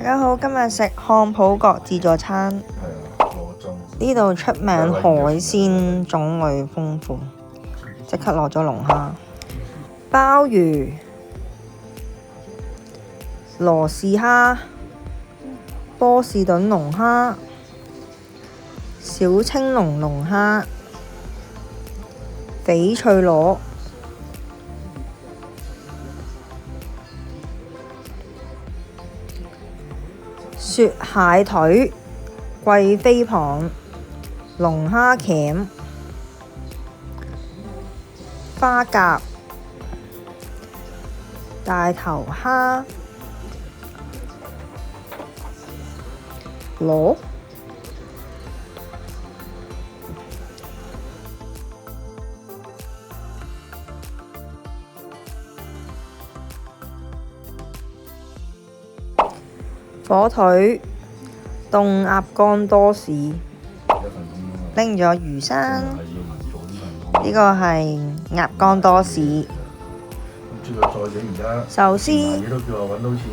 家好，今日食漢普國自助餐。呢度出名海鮮種類豐富，即刻攞咗龍蝦、鮑魚、羅氏蝦、波士頓龍蝦、小青龍龍蝦、翡翠螺、雪蟹腿、貴妃蚌、龍蝦鉗、花甲、大頭蝦、螺、火腿、凍鴨肝多士，拎咗魚生，呢個係鴨肝多士，壽司，捱都叫我揾到錢，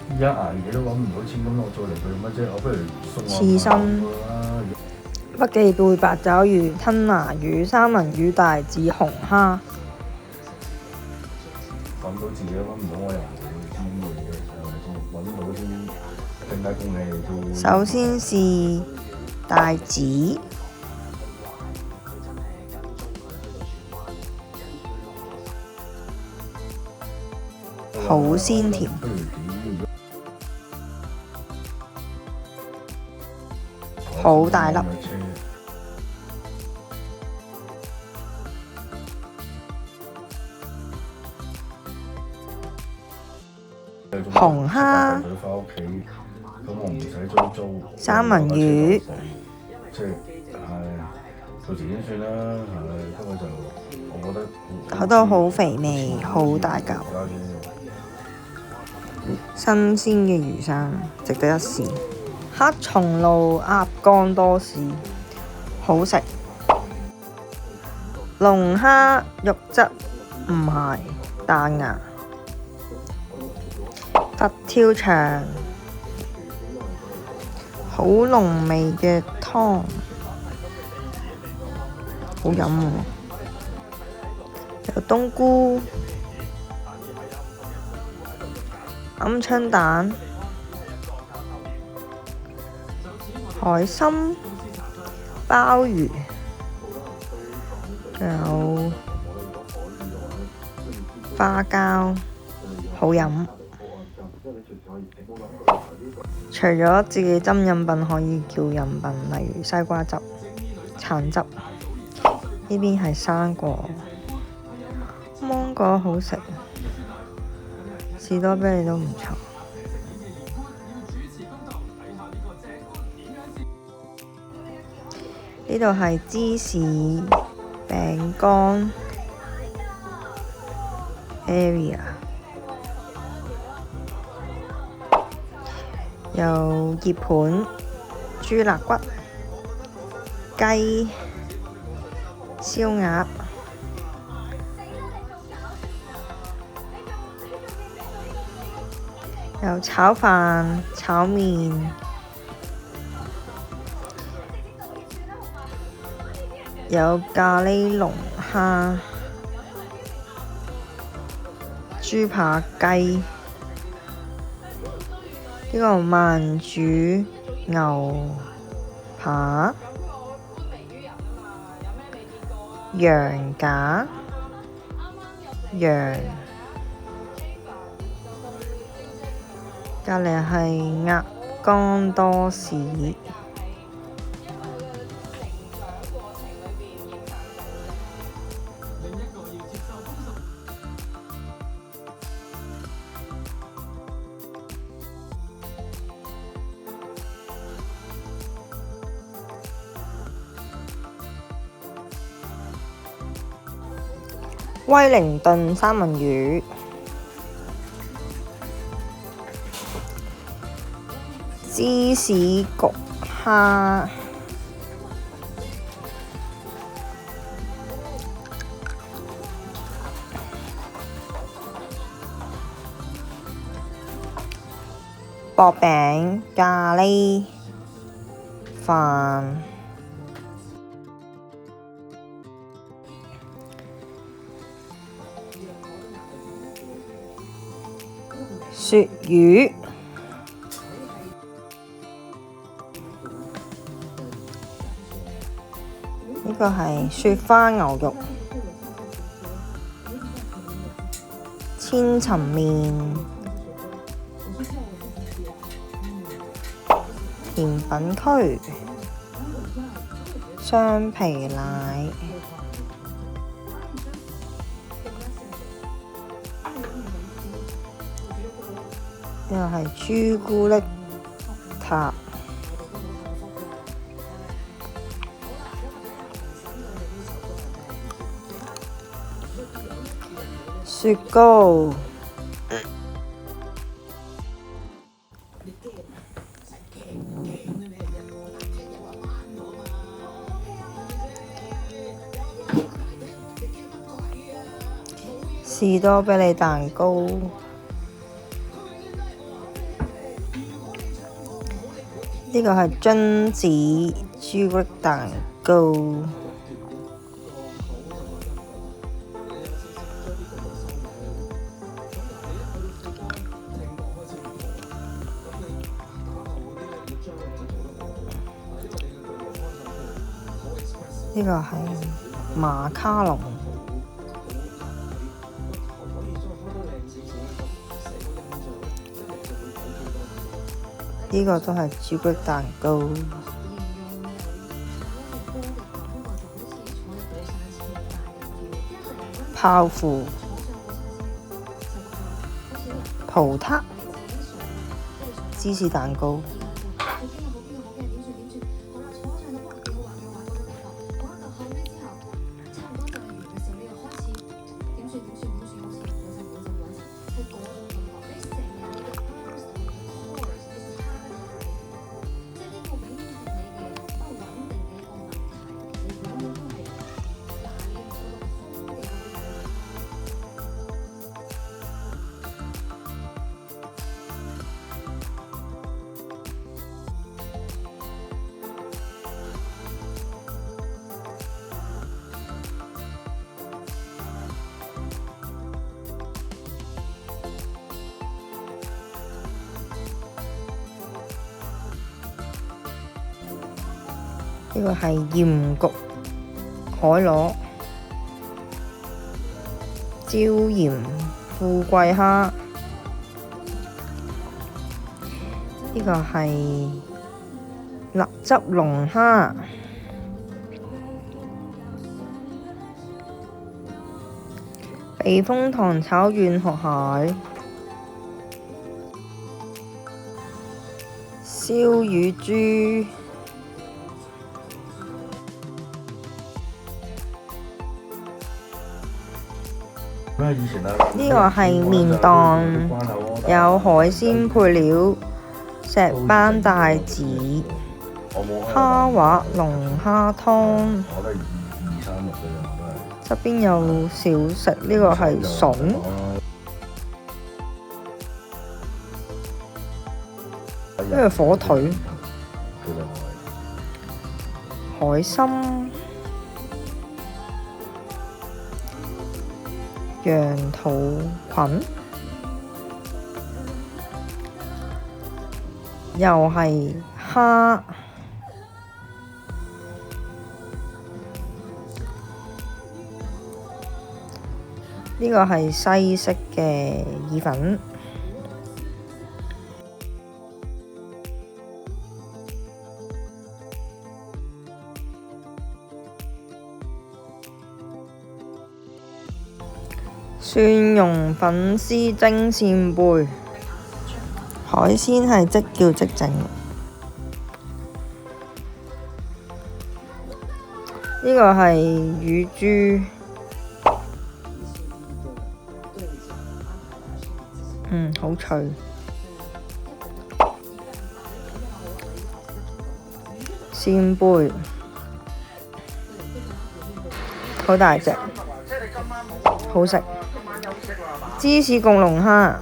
而家捱嘢都揾唔到錢，咁我再嚟做乜啫？我不如送刺身、北記貝八爪魚、吞拿魚、三文魚、帶子、紅蝦。揾到自己揾唔到，我又唔會知嘅，係咪先？揾到先更加恭喜你。首先是帶子，好鮮甜，好大粒。紅蝦、三文魚，即係到時先算啦。不過就我覺得佢都好肥味，好大嚿，新鮮嘅魚生，值得一試。黑松露鴨肝多士，好食。龍蝦肉質唔係彈牙，佛跳牆，好濃味嘅湯，好飲喎。有冬菇、鵪鶉蛋、海參、鮑魚，仲有花膠，好飲。除咗自己斟飲品可以叫飲品，例如西瓜汁、橙汁。呢邊係生果，芒果好食，士多啤梨都唔錯。呢度係芝士餅乾 area， 有葉盤、豬肋骨、雞、燒鴨、有炒飯、炒麵，有咖喱龍蝦、豬扒雞，呢個慢煮牛扒、羊架、羊，隔離係鴨肝多士。威靈頓三文魚、芝士焗蝦、薄餅、咖喱飯、鱈魚。呢個係雪花牛肉、千層麵、甜品區、雙皮奶、呢個係朱古力塔。雪糕、士多啤梨蛋糕、呢個係榛子朱古力蛋糕。呢個係馬卡龍，呢個都係朱古力蛋糕。泡芙、葡撻、芝士蛋糕。呢個係鹽焗海螺、椒鹽富貴蝦。呢個係辣汁龍蝦。避風塘炒軟殼蟹。燒乳豬。呢個係麵檔，有海鮮配料、石斑帶子、蝦滑龍蝦湯。側邊有小食，呢個係筍。呢個火腿、海參、羊肚菌，又係蝦。呢個係西式嘅意粉。蒜蓉粉絲蒸扇貝，海鮮係即叫即整。呢個係乳豬，好脆。扇貝好大隻，好食。芝士焗龍蝦，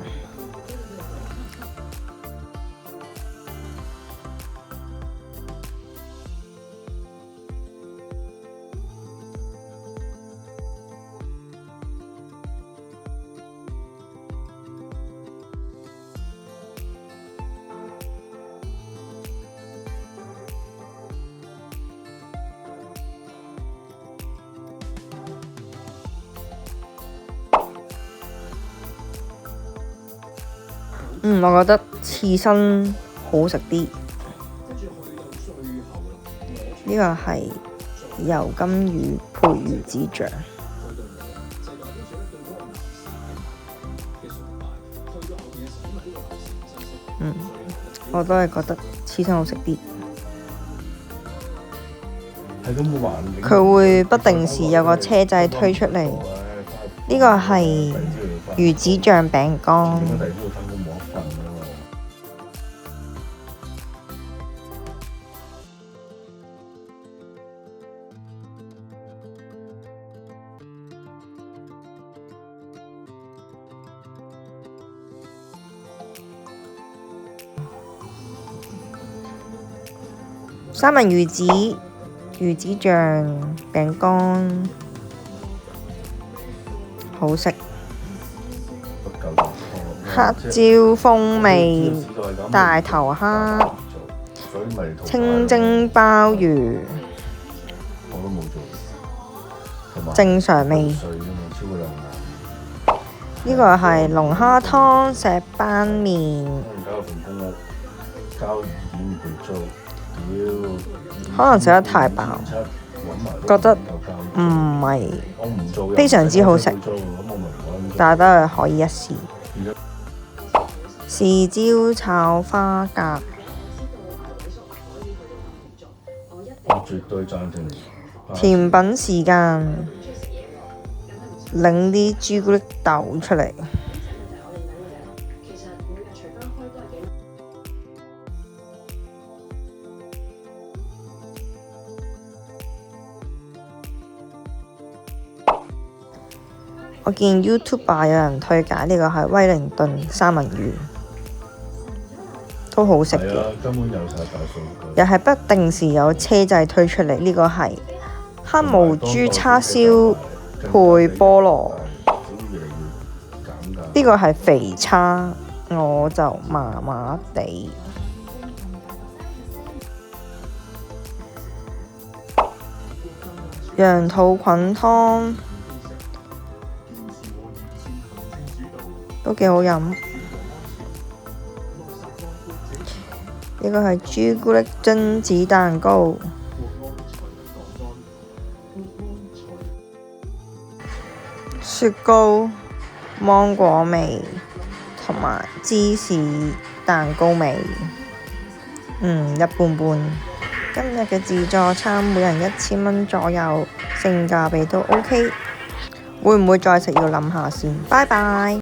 我覺得刺身好食啲。呢個係油甘魚配魚子醬。我都係覺得刺身好食啲。佢會不定時有個車仔推出嚟。呢個係魚子醬餅乾。三文魚子醬餅乾好食，黑椒風味大頭蝦，清蒸鮑魚，正常味。呢個係龍蝦湯石斑麵。可能食得太飽，覺得唔係非常之好食，但係都係可以一試。豉椒炒花甲，甜品時間，擰啲朱古力豆出嚟。我見 YouTuber 有人推介呢個係威靈頓三文魚，都好食嘅。又係不定時有車仔推出嚟。呢個係黑毛豬叉燒配菠蘿，呢個係肥叉，我就麻麻地。羊肚菌湯都幾好飲。呢個係朱古力榛子蛋糕，雪糕芒果味同埋芝士蛋糕味，一般般。今日嘅自助餐每人1000蚊左右，性價比都 OK。會唔會再食要諗下先。拜拜。